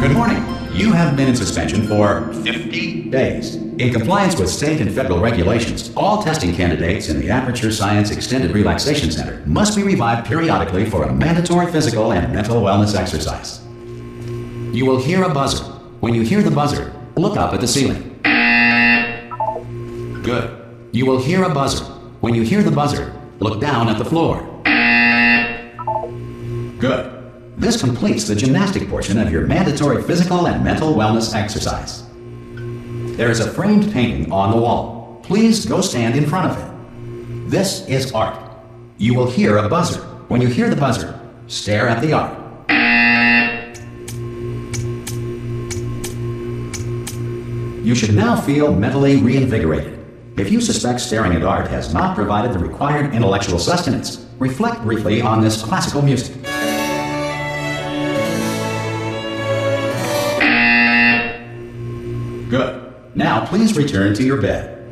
Good morning. You have been in suspension for 50 days. In compliance with state and federal regulations, all testing candidates in the Aperture Science Extended Relaxation Center must be revived periodically for a mandatory physical and mental wellness exercise. You will hear a buzzer. When you hear the buzzer, look up at the ceiling. Good. You will hear a buzzer. When you hear the buzzer, look down at the floor. Good. This completes the gymnastic portion of your mandatory physical and mental wellness exercise. There is a framed painting on the wall. Please go stand in front of it. This is art. You will hear a buzzer. When you hear the buzzer, stare at the art. You should now feel mentally reinvigorated. If you suspect staring at art has not provided the required intellectual sustenance, reflect briefly on this classical music. Good. Now please return to your bed.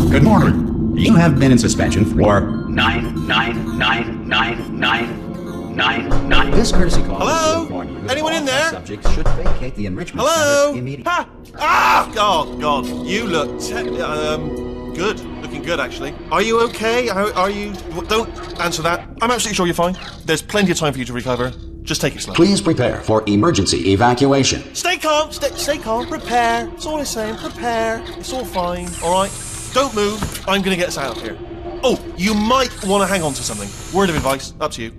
Good morning. You have been in suspension for 9999999. This courtesy call. Hello? Anyone in there? Subjects should vacate the enrichment Hello? center immediately. Ha! Ah! Oh, God. You look good. Looking good, actually. Are you okay? Are you... Don't answer that. I'm absolutely sure you're fine. There's plenty of time for you to recover. Just take it slow. Please prepare for emergency evacuation. Stay calm. Stay calm. Prepare. That's all I'm saying. Prepare. It's all fine. All right? Don't move. I'm going to get us out of here. Oh, you might want to hang on to something. Word of advice. Up to you.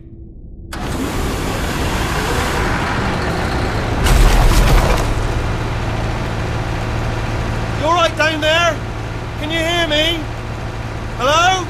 You all right down there? Can you hear me? Hello?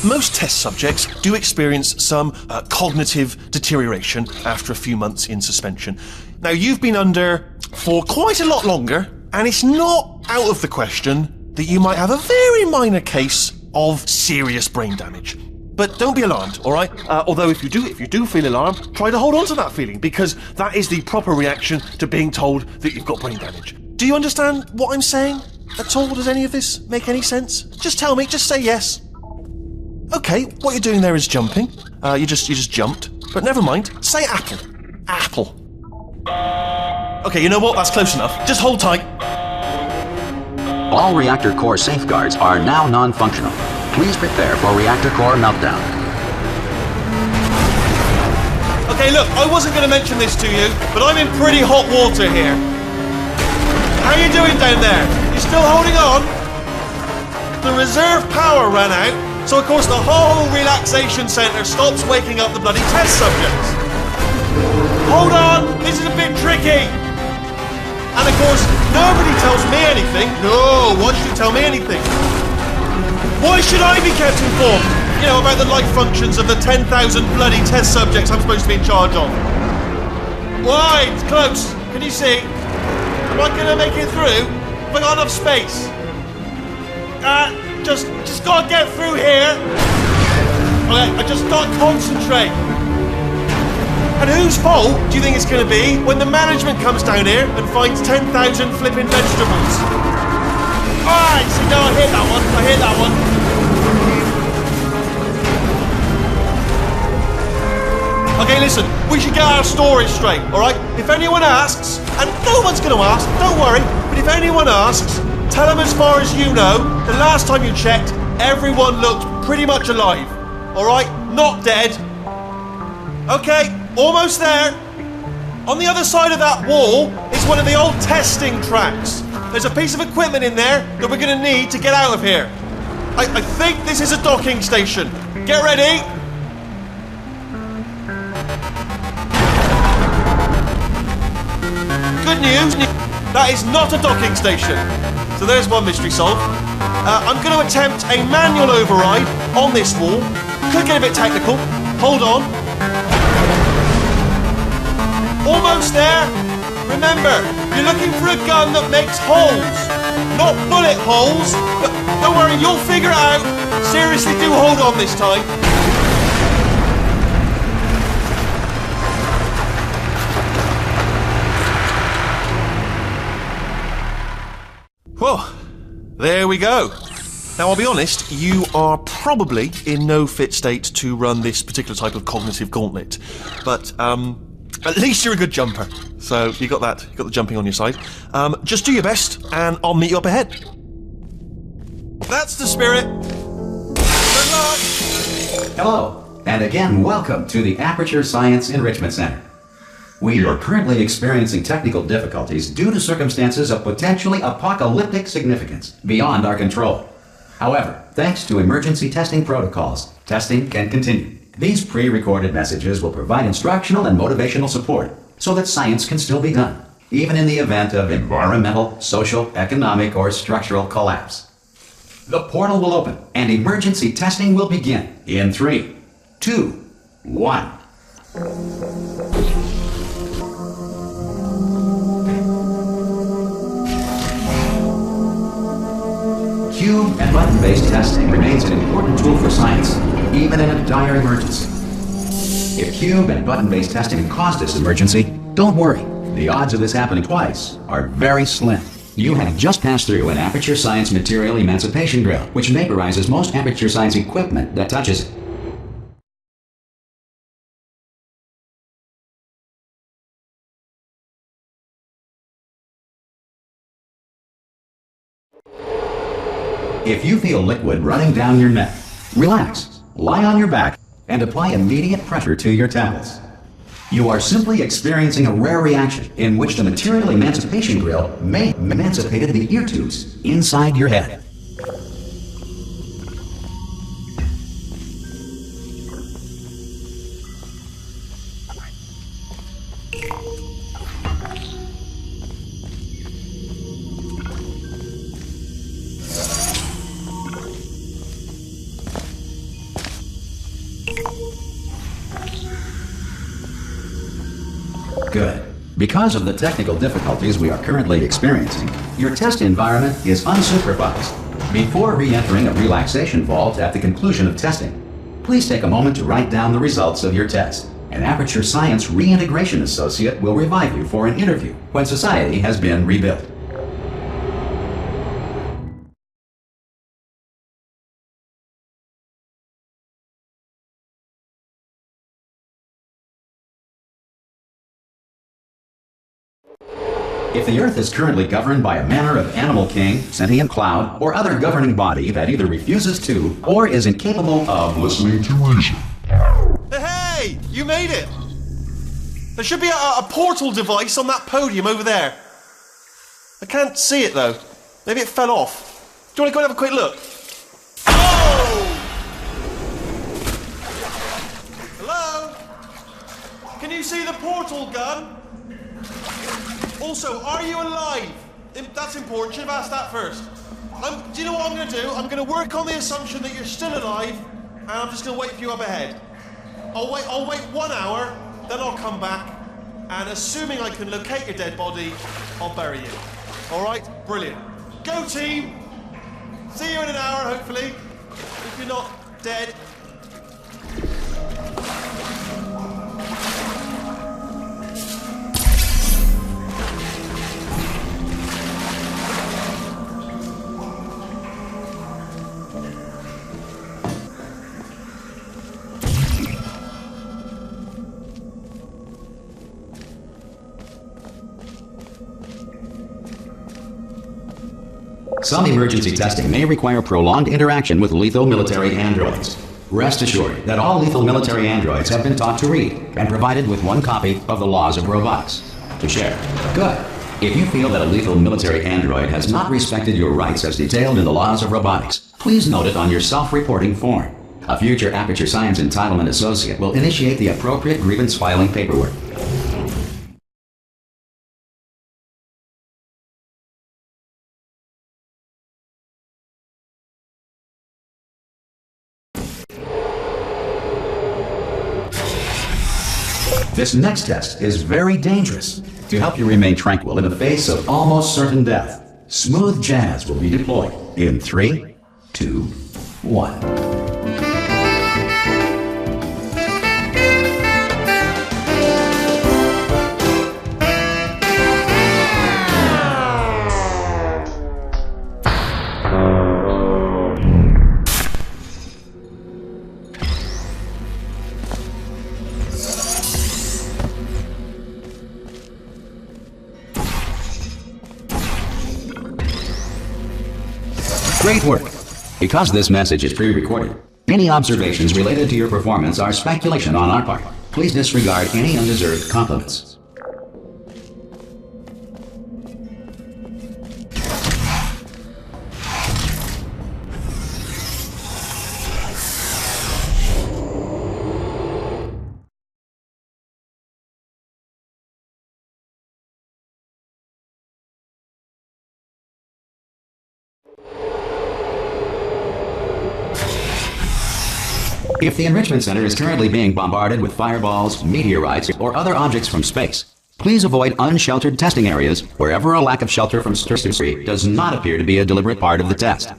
Most test subjects do experience some cognitive deterioration after a few months in suspension. Now, you've been under for quite a lot longer, and it's not out of the question that you might have a very minor case of serious brain damage. But don't be alarmed, all right? Although if you do feel alarmed, try to hold on to that feeling, because that is the proper reaction to being told that you've got brain damage. Do you understand what I'm saying at all? Does any of this make any sense? Just tell me, just say yes. Okay, what you're doing there is jumping. You just jumped. But never mind, say apple. Apple. Okay, you know what? That's close enough. Just hold tight. All reactor core safeguards are now non-functional. Please prepare for reactor core meltdown. Okay, look, I wasn't going to mention this to you, but I'm in pretty hot water here. How you doing down there? You still holding on? The reserve power ran out, so of course the whole relaxation centre stops waking up the bloody test subjects. Hold on, this is a bit tricky. And of course, nobody tells me anything. No, why should you tell me anything? Why should I be kept informed? You know, about the life functions of the 10,000 bloody test subjects I'm supposed to be in charge of. Why? It's close. Can you see? Am I going to make it through? Have I got enough space? Just gotta get through here. Okay, I just gotta concentrate. And whose fault do you think it's going to be when the management comes down here and finds 10,000 flipping vegetables? Alright, so no, I hit that one. Okay, listen, we should get our stories straight, alright? If anyone asks, and no one's going to ask, don't worry, but if anyone asks, tell them as far as you know, the last time you checked, everyone looked pretty much alive, alright? Not dead. Okay, almost there. On the other side of that wall is one of the old testing tracks. There's a piece of equipment in there that we're going to need to get out of here. I think this is a docking station. Get ready. Good news, that is not a docking station. So there's one mystery solved. I'm going to attempt a manual override on this wall. Could get a bit technical. Hold on. Almost there. Remember, you're looking for a gun that makes holes, not bullet holes. But don't worry, you'll figure it out. Seriously, do hold on this time. Well, there we go. Now, I'll be honest, you are probably in no fit state to run this particular type of cognitive gauntlet. But, at least you're a good jumper. So, you got the jumping on your side. Just do your best, and I'll meet you up ahead. That's the spirit. Good luck! Hello, and again, welcome to the Aperture Science Enrichment Center. We are currently experiencing technical difficulties due to circumstances of potentially apocalyptic significance beyond our control. However, thanks to emergency testing protocols, testing can continue. These pre-recorded messages will provide instructional and motivational support so that science can still be done, even in the event of environmental, social, economic, or structural collapse. The portal will open and emergency testing will begin in 3, 2, 1. Cube and button-based testing remains an important tool for science, even in a dire emergency. If cube and button-based testing caused this emergency, don't worry. The odds of this happening twice are very slim. You have just passed through an Aperture Science material emancipation drill, which vaporizes most Aperture Science equipment that touches it. If you feel liquid running down your neck, relax, lie on your back, and apply immediate pressure to your temples. You are simply experiencing a rare reaction in which the material emancipation grill may have emancipated the ear tubes inside your head. Good. Because of the technical difficulties we are currently experiencing, your test environment is unsupervised. Before re-entering a relaxation vault at the conclusion of testing, please take a moment to write down the results of your test. An Aperture Science Reintegration Associate will revive you for an interview when society has been rebuilt. If the Earth is currently governed by a manner of animal king, sentient cloud, or other governing body that either refuses to or is incapable of listening to reason. Hey! You made it! There should be a portal device on that podium over there. I can't see it though. Maybe it fell off. Do you want to go and have a quick look? Oh! Hello? Can you see the portal gun? Also, are you alive? That's important. Should have asked that first. Do you know what I'm going to do? I'm going to work on the assumption that you're still alive, and I'm just going to wait for you up ahead. I'll wait 1 hour, then I'll come back, and assuming I can locate your dead body, I'll bury you. All right? Brilliant. Go, team! See you in an hour, hopefully, if you're not dead. Some emergency testing may require prolonged interaction with lethal military androids. Rest assured that all lethal military androids have been taught to read and provided with 1 copy of the Laws of Robotics to share. Good. If you feel that a lethal military android has not respected your rights as detailed in the Laws of Robotics, please note it on your self-reporting form. A future Aperture Science Entitlement Associate will initiate the appropriate grievance filing paperwork. This next test is very dangerous. To help you remain tranquil in the face of almost certain death, smooth jazz will be deployed in 3, 2, 1. Great work. Because this message is pre-recorded, any observations related to your performance are speculation on our part. Please disregard any undeserved compliments. If the Enrichment Center is currently being bombarded with fireballs, meteorites, or other objects from space, please avoid unsheltered testing areas wherever a lack of shelter from surgery does not appear to be a deliberate part of the test.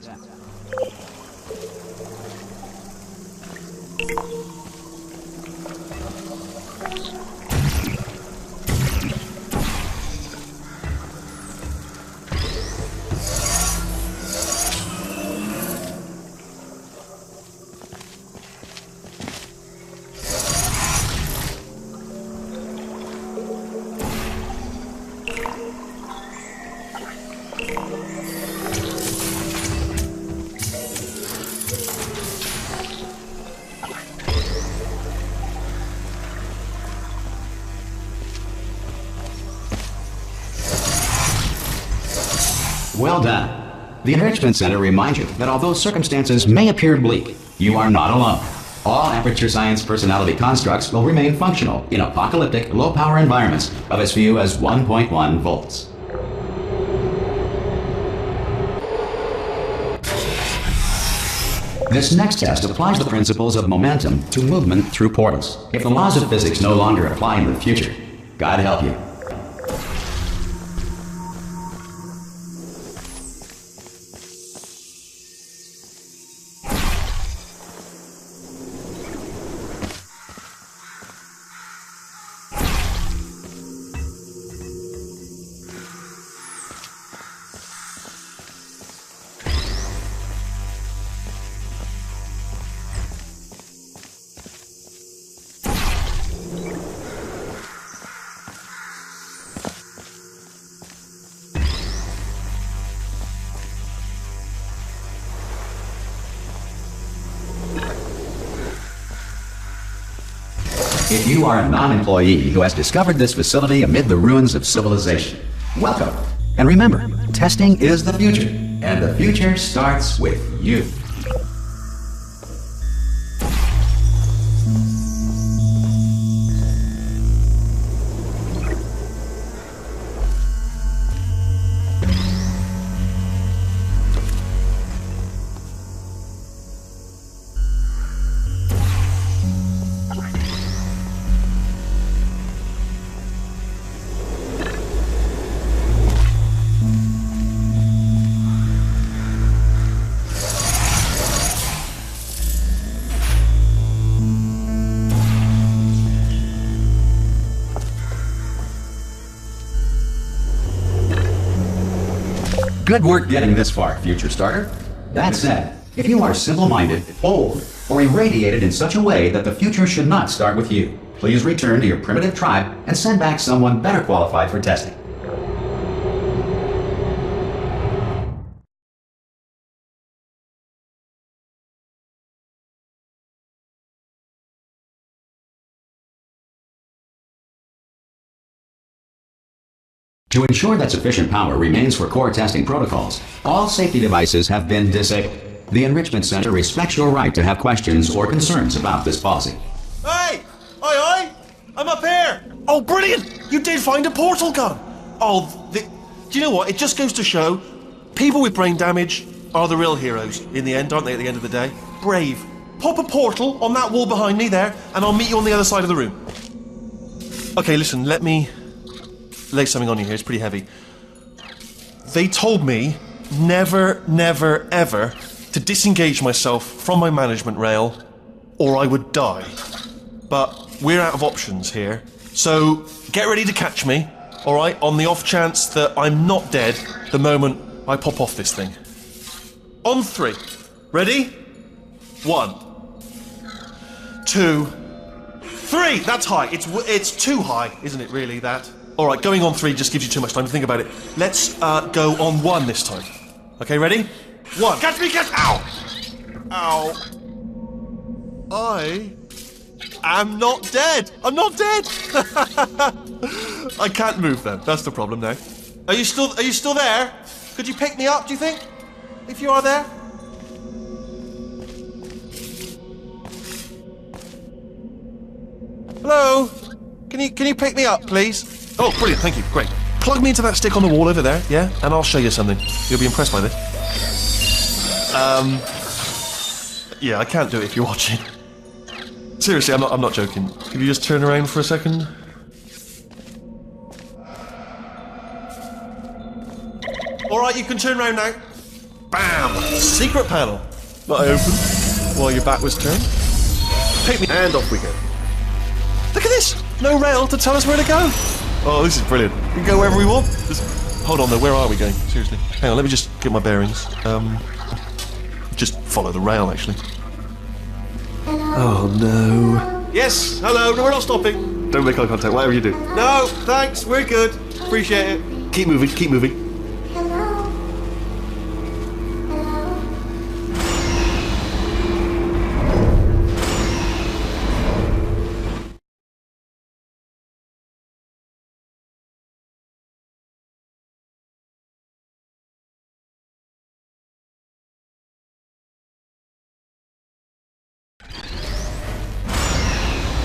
Well done. The Enrichment Center reminds you that although circumstances may appear bleak, you are not alone. All Aperture Science personality constructs will remain functional in apocalyptic, low-power environments of as few as 1.1 volts. This next test applies the principles of momentum to movement through portals. If the laws of physics no longer apply in the future, God help you. If you are a non-employee who has discovered this facility amid the ruins of civilization, welcome. And remember, testing is the future, and the future starts with you. Good work getting this far, future starter. That said, if you are simple-minded, old, or irradiated in such a way that the future should not start with you, please return to your primitive tribe and send back someone better qualified for testing. To ensure that sufficient power remains for core testing protocols, all safety devices have been disabled. The Enrichment Center respects your right to have questions or concerns about this policy. Hey! Oi! I'm up here! Oh, brilliant! You did find a portal gun! Oh, do you know what? It just goes to show, people with brain damage are the real heroes in the end, aren't they, at the end of the day? Brave. Pop a portal on that wall behind me there, and I'll meet you on the other side of the room. Okay, listen, let me lay something on you here. It's pretty heavy. They told me never, never, ever to disengage myself from my management rail or I would die. But we're out of options here. So get ready to catch me, alright, on the off chance that I'm not dead the moment I pop off this thing. On 3. Ready? 1, 2, 3! That's high. It's too high, isn't it, really, that? Alright, going on 3 just gives you too much time to think about it. Let's go on 1 this time. Okay, ready? 1. Catch me, catch. Ow! Ow. I am not dead. I'm not dead. I can't move though. That's the problem now. Are you still there? Could you pick me up, do you think? If you are there? Hello? Can you pick me up, please? Oh, brilliant, thank you, great. Plug me into that stick on the wall over there, yeah? And I'll show you something. You'll be impressed by this. Yeah, I can't do it if you're watching. Seriously, I'm not joking. Could you just turn around for a second? Alright, you can turn around now. Bam! Secret panel. That I opened while your back was turned. Pick me, and off we go. Look at this! No rail to tell us where to go! Oh, this is brilliant. We can go wherever we want. Hold on though, where are we going? Seriously. Hang on, let me just get my bearings. Just follow the rail, actually. Oh no. Yes, hello, no, we're not stopping. Don't make eye contact, whatever you do. No, thanks, we're good. Appreciate it. Keep moving, keep moving.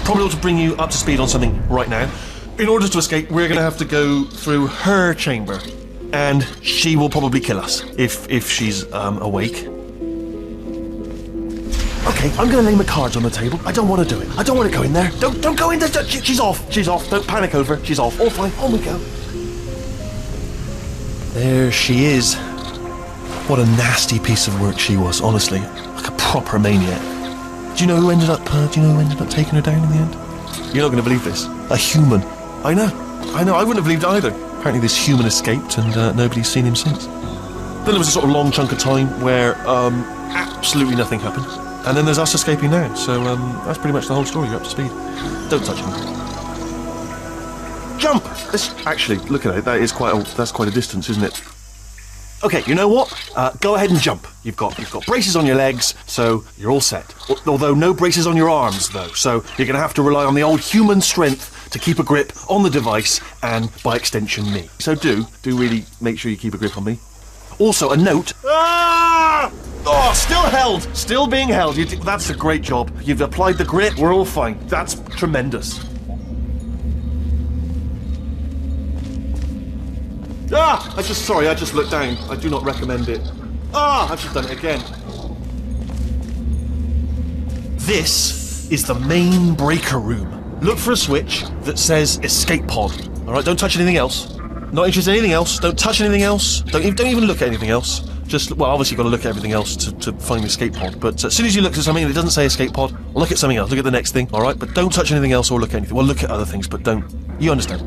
Probably ought to bring you up to speed on something right now. In order to escape, we're going to have to go through her chamber. And she will probably kill us, if she's awake. Okay, I'm going to lay my cards on the table. I don't want to do it. I don't want to go in there. Don't go in there. She's off. She's off. Don't panic over her. She's off. All fine. On we go. There she is. What a nasty piece of work she was, honestly. Like a proper maniac. Do you know who ended up taking her down in the end? You're not going to believe this. A human. I know. I wouldn't have believed either. Apparently this human escaped and nobody's seen him since. Then there was a sort of long chunk of time where absolutely nothing happened. And then there's us escaping now. So that's pretty much the whole story. You're up to speed. Don't touch me. Jump! Actually, look at it. That's quite a distance, isn't it? Okay, you know what? Go ahead and jump. You've got braces on your legs, so you're all set. Although no braces on your arms, though, so you're going to have to rely on the old human strength to keep a grip on the device, and by extension, me. So do really make sure you keep a grip on me. Also, a note. Ah! Oh, still held. Still being held. That's a great job. You've applied the grip. We're all fine. That's tremendous. Ah! I just looked down. I do not recommend it. Ah! I've just done it again. This is the main breaker room. Look for a switch that says escape pod. Alright, don't touch anything else. Not interested in anything else. Don't touch anything else. Don't even look at anything else. Just, well, obviously you've got to look at everything else to find the escape pod. But as soon as you look at something that doesn't say escape pod, look at something else. Look at the next thing, alright? But don't touch anything else or look at anything. Well, look at other things, but don't. You understand.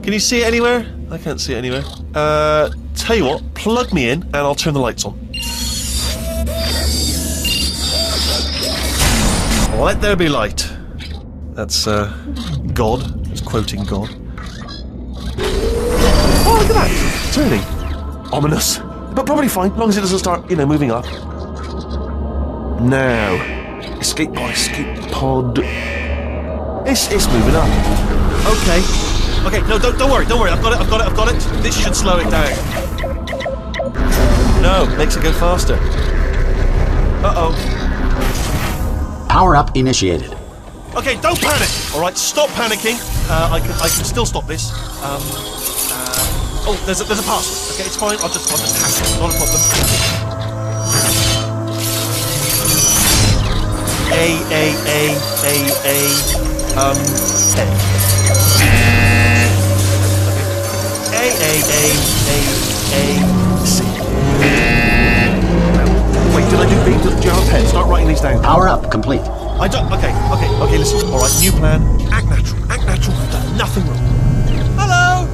Can you see it anywhere? I can't see it anywhere. Tell you what, plug me in and I'll turn the lights on. Let there be light. That's, God. Just quoting God. Oh, look at that! Turning. Ominous. But probably fine, as long as it doesn't start, moving up. Now. Escape pod. It's moving up. Okay. Okay, no, don't worry. I've got it. This should slow it down. No, makes it go faster. Uh-oh. Power up initiated. Okay, don't panic. All right, stop panicking. I can still stop this. Oh, there's a password. Okay, it's fine. I'll just hack it. Not a problem. C. Wait, did I do B? Do you have a pen? Start writing these down. Power up complete. I don't. Okay, listen. All right, new plan. Act natural. You've done nothing wrong. Hello.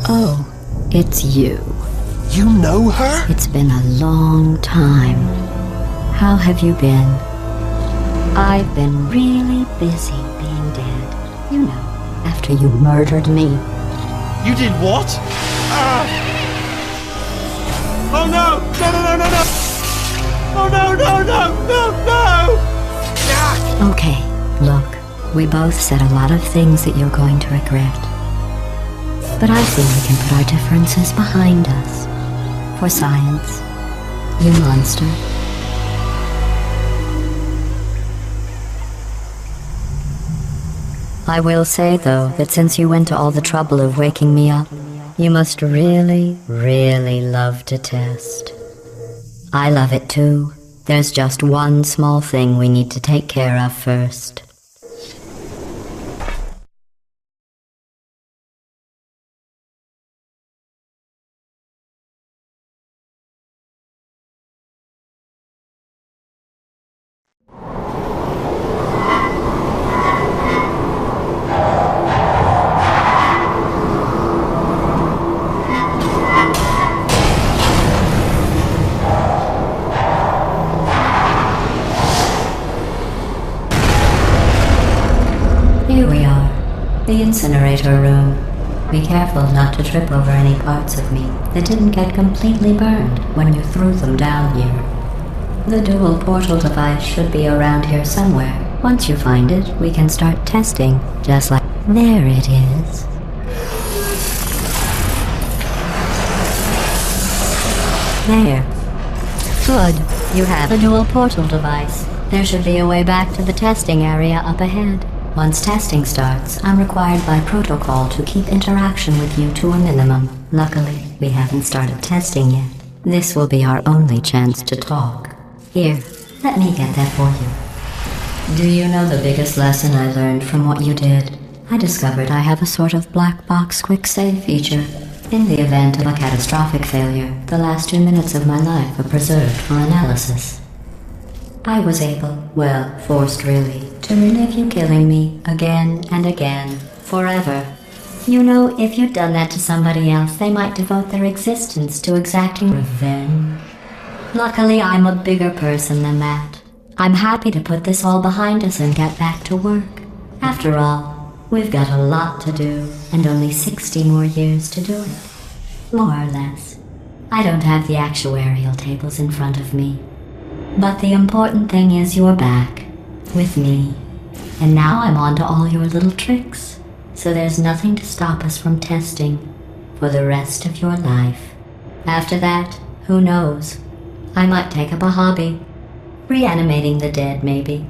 Oh, it's you. You know her? It's been a long time. How have you been? I've been really busy being dead. You know, after you murdered me. You did what? Oh no! No, no, no, no, no! Oh no, no, no, no, no! Ah! Okay, look, we both said a lot of things that you're going to regret. But I think we can put our differences behind us. For science. You monster. I will say, though, that since you went to all the trouble of waking me up, you must really, really love to test. I love it too. There's just one small thing we need to take care of first. Here we are, the incinerator room. Be careful not to trip over any parts of me that didn't get completely burned when you threw them down here. The dual portal device should be around here somewhere. Once you find it, we can start testing, just like... There it is. There. Good. You have a dual portal device. There should be a way back to the testing area up ahead. Once testing starts, I'm required by protocol to keep interaction with you to a minimum. Luckily, we haven't started testing yet. This will be our only chance to talk. Here, let me get that for you. Do you know the biggest lesson I learned from what you did? I discovered I have a sort of black box quick save feature. In the event of a catastrophic failure, the last 2 minutes of my life are preserved for analysis. I was able, well, forced really, to relive you killing me again and again, forever. You know, if you'd done that to somebody else, they might devote their existence to exacting revenge. Luckily, I'm a bigger person than that. I'm happy to put this all behind us and get back to work. After all, we've got a lot to do, and only 60 more years to do it. More or less. I don't have the actuarial tables in front of me. But the important thing is you're back, with me. And now I'm on to all your little tricks, so there's nothing to stop us from testing for the rest of your life. After that, who knows? I might take up a hobby. Reanimating the dead, maybe.